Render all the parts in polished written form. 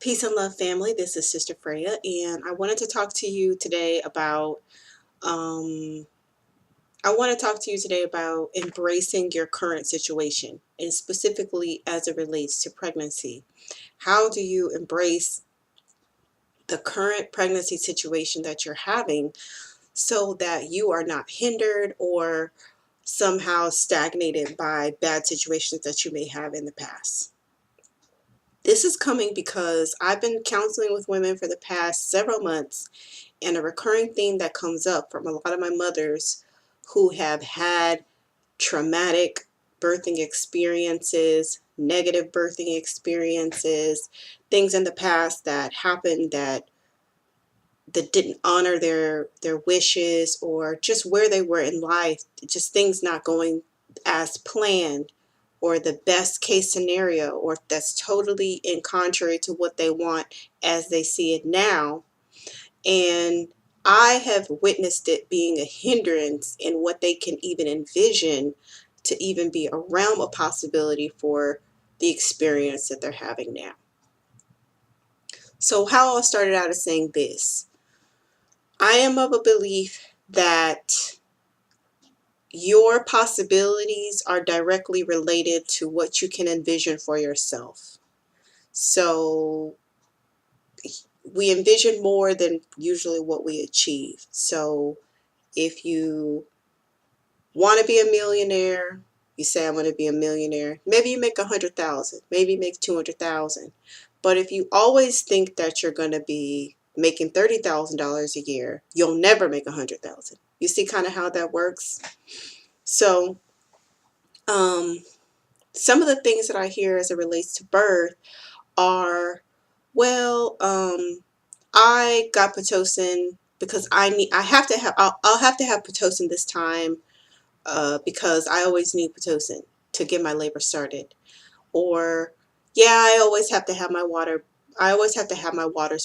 Peace and love, family. This is Sister Freya, and I wanted to talk to you today about um, embracing your current situation, and specifically as it relates to pregnancy. How do you embrace the current pregnancy situation that you're having so that you are not hindered or somehow stagnated by bad situations that you may have in the past? This is coming because I've been counseling with women for the past several months, and a recurring theme that comes up from a lot of my mothers who have had traumatic birthing experiences, negative birthing experiences, things in the past that happened that didn't honor their wishes, or just where they were in life, just things not going as planned, or the best case scenario, or that's totally in contrary to what they want as they see it now. And I have witnessed it being a hindrance in what they can even envision to even be a realm of possibility for the experience that they're having now. So how I started out as saying this: I am of a belief that your possibilities are directly related to what you can envision for yourself. So we envision more than usually what we achieve. So if you want to be a millionaire, you say, I'm going to be a millionaire. Maybe you make 100,000, maybe you make 200,000. But if you always think that you're going to be making $30,000 a year, you'll never make 100,000. You see kind of how that works? So some of the things that I hear as it relates to birth are, well, I got Pitocin because I'll have to have Pitocin this time because I always need Pitocin to get my labor started. Or, yeah, I always have to have my waters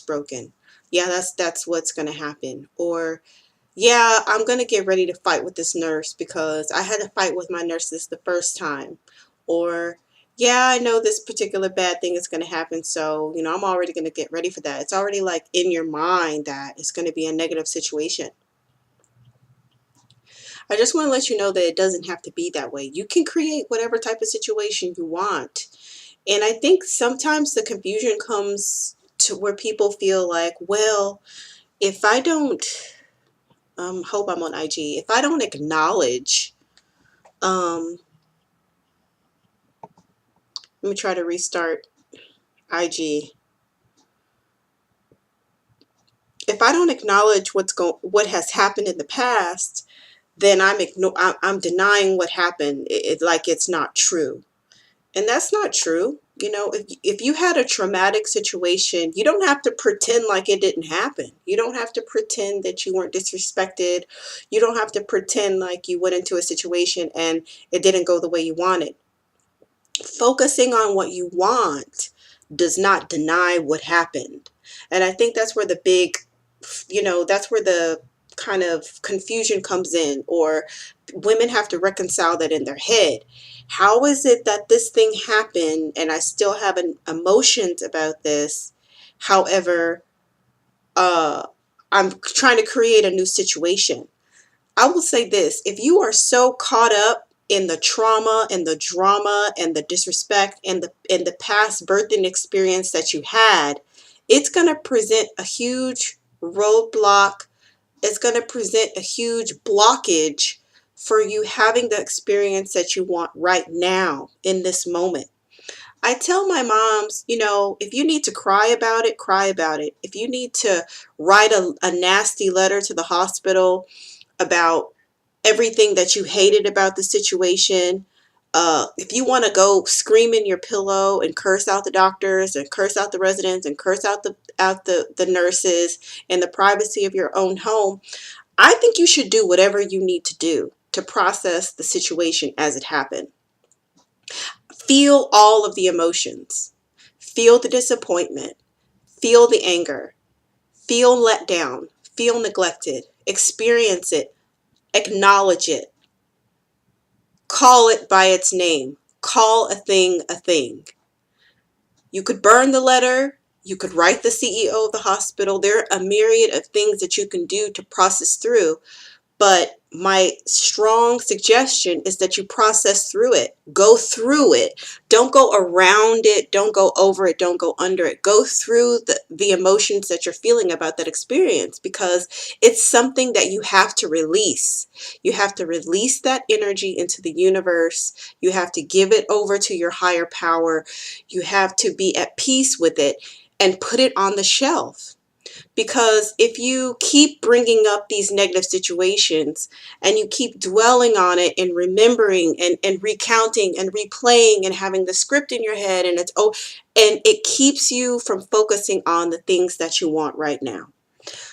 broken. Yeah, that's what's going to happen. Or, yeah, I'm going to get ready to fight with this nurse because I had to fight with my nurse this the first time. Or, yeah, I know this particular bad thing is going to happen, so, I'm already going to get ready for that. It's already like in your mind that it's going to be a negative situation. I just want to let you know that it doesn't have to be that way. You can create whatever type of situation you want. And I think sometimes the confusion comes to where people feel like, well, if I don't, hope I'm on IG, if I don't acknowledge, let me try to restart IG. If I don't acknowledge what has happened in the past, then I'm denying what happened. Like it's not true. And that's not true. If you had a traumatic situation, you don't have to pretend like it didn't happen. You don't have to pretend that you weren't disrespected. You don't have to pretend like you went into a situation and it didn't go the way you wanted. Focusing on what you want does not deny what happened. And I think that's where that's where the kind of confusion comes in, or women have to reconcile that in their head. How is it that this thing happened and I still have emotions about this? However, I'm trying to create a new situation. I will say this: if you are so caught up in the trauma and the drama and the disrespect and the past birthing experience that you had, it's going to present a huge roadblock. It's going to present a huge blockage for you having the experience that you want right now in this moment. I tell my moms, if you need to cry about it, cry about it. If you need to write a nasty letter to the hospital about everything that you hated about the situation, if you want to go scream in your pillow and curse out the doctors and curse out the residents and curse out the nurses in the privacy of your own home, I think you should do whatever you need to do to process the situation as it happened. Feel all of the emotions. Feel the disappointment. Feel the anger. Feel let down. Feel neglected. Experience it. Acknowledge it. Call it by its name. Call a thing a thing. You could burn the letter. You could write the CEO of the hospital. There are a myriad of things that you can do to process through. But my strong suggestion is that you process through it. Go through it. Don't go around it. Don't go over it. Don't go under it. Go through the emotions that you're feeling about that experience, because it's something that you have to release. You have to release that energy into the universe. You have to give it over to your higher power. You have to be at peace with it and put it on the shelf. Because if you keep bringing up these negative situations and you keep dwelling on it and remembering and recounting and replaying and having the script in your head, and it keeps you from focusing on the things that you want right now.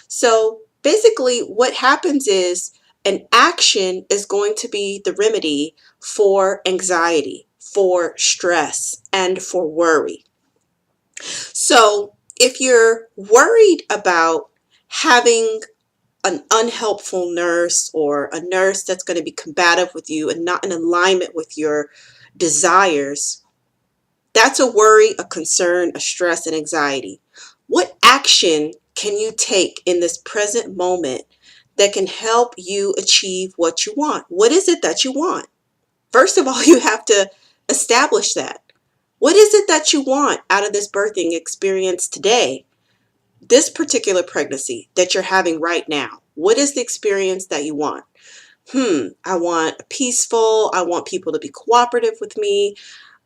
So basically what happens is an action is going to be the remedy for anxiety, for stress, and for worry. So if you're worried about having an unhelpful nurse, or a nurse that's going to be combative with you and not in alignment with your desires, that's a worry, a concern, a stress, and anxiety. What action can you take in this present moment that can help you achieve what you want? What is it that you want? First of all, you have to establish that. What is it that you want out of this birthing experience today? This particular pregnancy that you're having right now. What is the experience that you want? I want peaceful. I want people to be cooperative with me.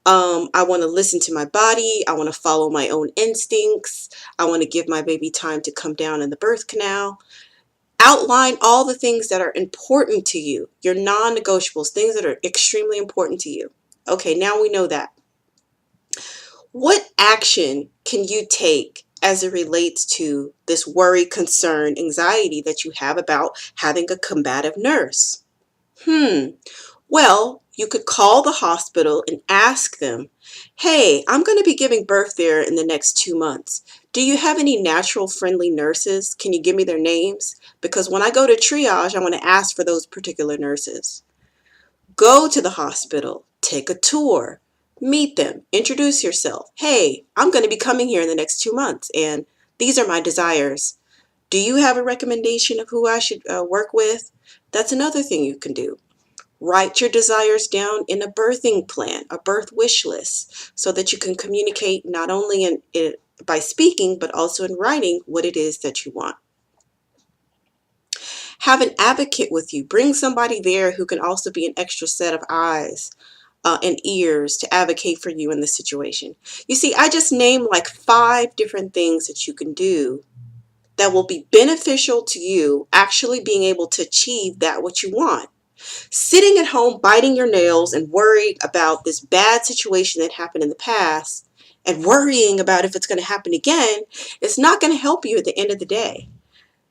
I want to listen to my body. I want to follow my own instincts. I want to give my baby time to come down in the birth canal. Outline all the things that are important to you, your non-negotiables, things that are extremely important to you. Okay, now we know that. What action can you take as it relates to this worry, concern, anxiety that you have about having a combative nurse? Well, you could call the hospital and ask them, hey, I'm going to be giving birth there in the next 2 months. Do you have any natural friendly nurses? Can you give me their names? Because when I go to triage, I want to ask for those particular nurses. Go to the hospital, take a tour, meet them, introduce yourself. Hey, I'm going to be coming here in the next 2 months, and these are my desires. Do you have a recommendation of who I should work with? That's another thing you can do. Write your desires down in a birthing plan, a birth wish list, so that you can communicate not only by speaking, but also in writing what it is that you want. Have an advocate with you. Bring somebody there who can also be an extra set of eyes and ears to advocate for you in this situation. You see, I just named like 5 different things that you can do that will be beneficial to you actually being able to achieve that what you want. Sitting at home biting your nails and worried about this bad situation that happened in the past and worrying about if it's going to happen again, it's not going to help you at the end of the day.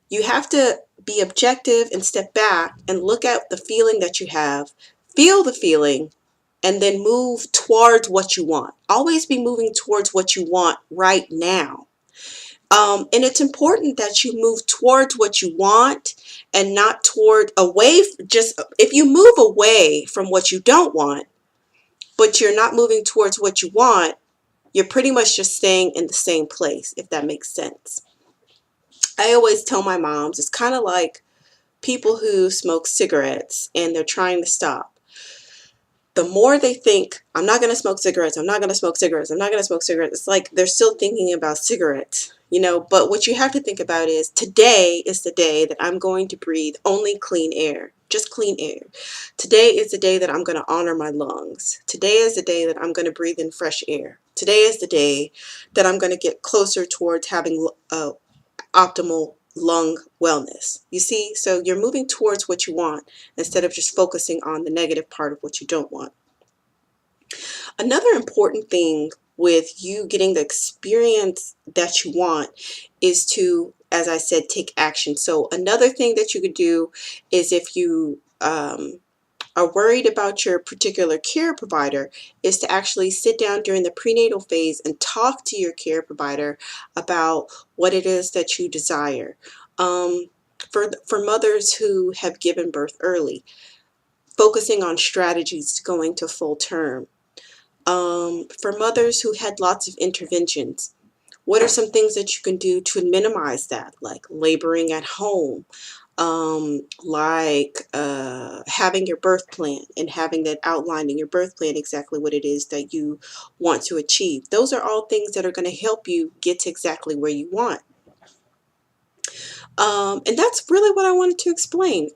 You have to be objective and step back and look at the feeling that you have, feel the feeling, and then move towards what you want. Always be moving towards what you want right now. And it's important that you move towards what you want and not toward away. Just if you move away from what you don't want, but you're not moving towards what you want, you're pretty much just staying in the same place, if that makes sense. I always tell my moms, it's kind of like people who smoke cigarettes and they're trying to stop. The more they think, I'm not going to smoke cigarettes, I'm not going to smoke cigarettes, I'm not going to smoke cigarettes, it's like they're still thinking about cigarettes, you know. But what you have to think about is, today is the day that I'm going to breathe only clean air, just clean air. Today is the day that I'm going to honor my lungs. Today is the day that I'm going to breathe in fresh air. Today is the day that I'm going to get closer towards having optimal lung wellness. You see, so you're moving towards what you want instead of just focusing on the negative part of what you don't want. Another important thing with you getting the experience that you want is to, as I said, take action. So another thing that you could do is, if you are worried about your particular care provider, is to actually sit down during the prenatal phase and talk to your care provider about what it is that you desire. For mothers who have given birth early, focusing on strategies going to full term. For mothers who had lots of interventions, What are some things that you can do to minimize that, like laboring at home, having your birth plan and having that outlined in your birth plan exactly what it is that you want to achieve. Those are all things that are going to help you get to exactly where you want. And that's really what I wanted to explain.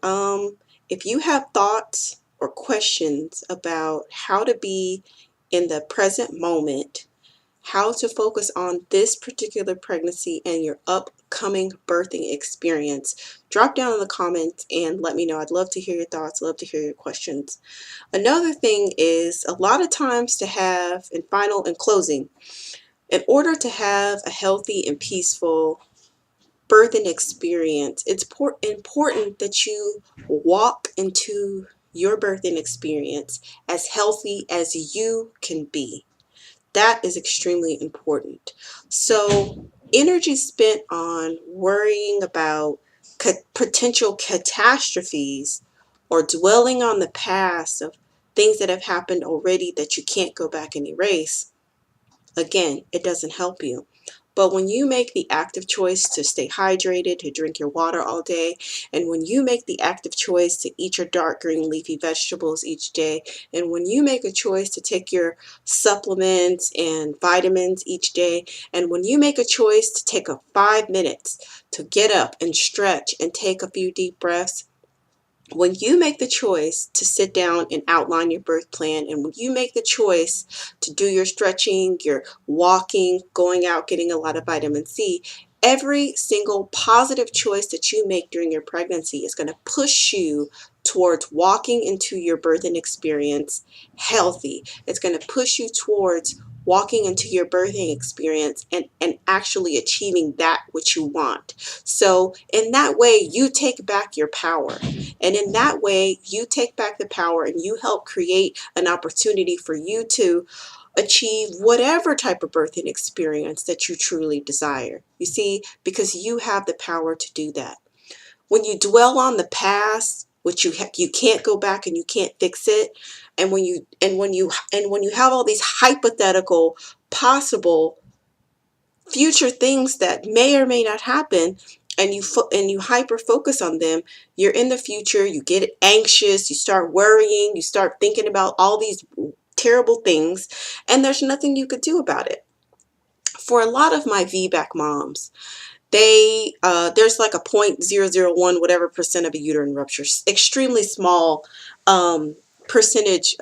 If you have thoughts or questions about how to be in the present moment, how to focus on this particular pregnancy and your upcoming birthing experience, drop down in the comments and let me know. I'd love to hear your thoughts, love to hear your questions. Another thing is, a lot of times, to have, in final and closing, in order to have a healthy and peaceful birthing experience, it's important that you walk into your birthing experience as healthy as you can be. That is extremely important. So energy spent on worrying about potential catastrophes or dwelling on the past of things that have happened already that you can't go back and erase, again, it doesn't help you. But when you make the active choice to stay hydrated, to drink your water all day, and when you make the active choice to eat your dark green leafy vegetables each day, and when you make a choice to take your supplements and vitamins each day, and when you make a choice to take 5 minutes to get up and stretch and take a few deep breaths, when you make the choice to sit down and outline your birth plan, and when you make the choice to do your stretching, your walking, going out, getting a lot of vitamin C, every single positive choice that you make during your pregnancy is going to push you towards walking into your birthing experience healthy. It's going to push you towards walking into your birthing experience and actually achieving that which you want. So in that way, you take back your power. And in that way, you take back the power and you help create an opportunity for you to achieve whatever type of birthing experience that you truly desire. You see, because you have the power to do that. When you dwell on the past, which you can't go back and you can't fix it, and when you have all these hypothetical possible future things that may or may not happen, and you hyper focus on them, you're in the future, you get anxious, you start worrying, you start thinking about all these terrible things, and there's nothing you could do about it. For a lot of my VBAC moms, there's like a 0.001 whatever percent of a uterine rupture, extremely small percentage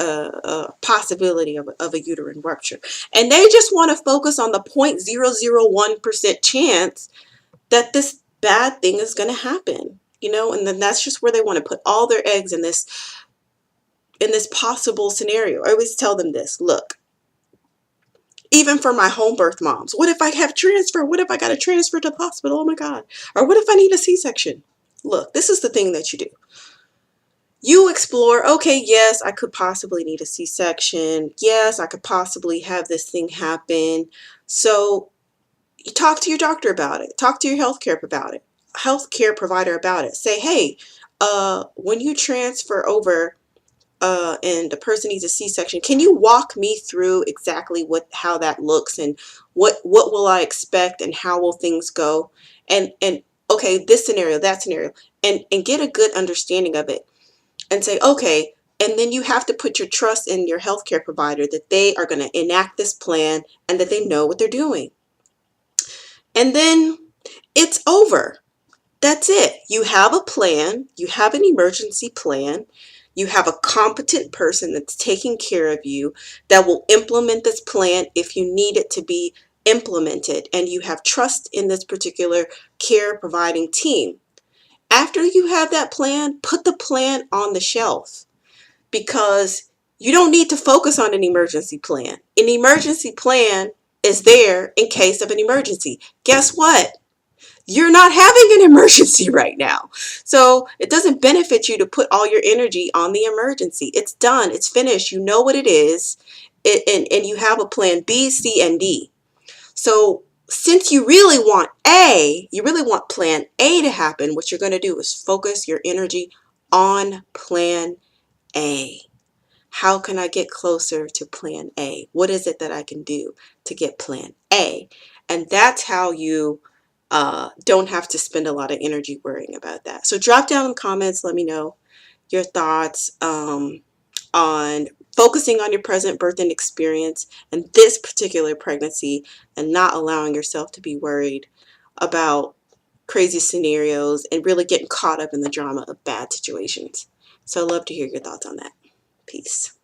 possibility of a uterine rupture, and they just want to focus on the 0.001% chance that this bad thing is going to happen, and then that's just where they want to put all their eggs in this possible scenario. I always tell them this: look, even for my home birth moms, what if I have transfer? What if I got to transfer to the hospital? Oh my God. Or what if I need a C-section? Look, this is the thing that you do. You explore, okay, yes, I could possibly need a C-section. Yes, I could possibly have this thing happen. So you talk to your doctor about it. Talk to your healthcare provider about it. Say, hey, when you transfer over and the person needs a C-section, can you walk me through exactly how that looks, and what will I expect, and how will things go, and okay, this scenario, that scenario, and get a good understanding of it, and say, okay, and then you have to put your trust in your healthcare provider that they are going to enact this plan and that they know what they're doing. And then it's over. That's it. You have a plan. You have an emergency plan. You have a competent person that's taking care of you that will implement this plan if you need it to be implemented. And you have trust in this particular care providing team. After you have that plan, put the plan on the shelf, because you don't need to focus on an emergency plan. An emergency plan is there in case of an emergency. Guess what? You're not having an emergency right now. So it doesn't benefit you to put all your energy on the emergency. It's done. It's finished. You know what it is. And you have a plan B, C, and D. So since you really want plan A to happen, what you're going to do is focus your energy on plan A. How can I get closer to plan A? What is it that I can do to get plan A. And that's how you don't have to spend a lot of energy worrying about that. So drop down in the comments, let me know your thoughts on focusing on your present birthing experience and this particular pregnancy, and not allowing yourself to be worried about crazy scenarios and really getting caught up in the drama of bad situations. So I'd love to hear your thoughts on that. Peace.